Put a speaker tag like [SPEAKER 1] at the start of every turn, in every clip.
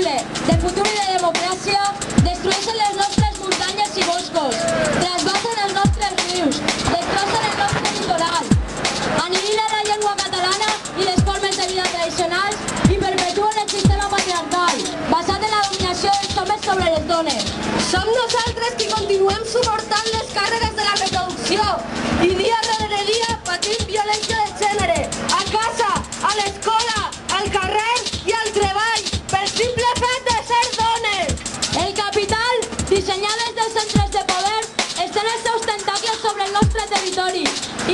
[SPEAKER 1] insostenible de futur i de democràcia destrueixen les nostres muntanyes i boscos, trasbassen els nostres rius, destrossen el nostre litoral, anihila la llengua catalana i les formes de vida tradicionals i perpetuen el sistema patriarcal basat en la dominació dels homes sobre les dones.
[SPEAKER 2] Som nosaltres qui continuem suportant les càrregues de la reproducció i dia rere dia patim violència de gènere, a casa, a l'escola, al carrer i al treball, pel simple fet de ser dones.
[SPEAKER 1] El capital, dissenyat des dels centres de poder, estén els seus tentacles sobre el nostre territori,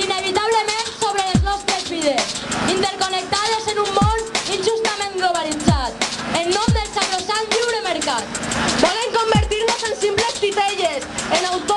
[SPEAKER 1] inevitablement sobre les nostres vides, interconnectades en un món injustament globalitzat, en nom del sacrosant lliure mercat.
[SPEAKER 2] Volen convertir-nos en simples titelles, en autors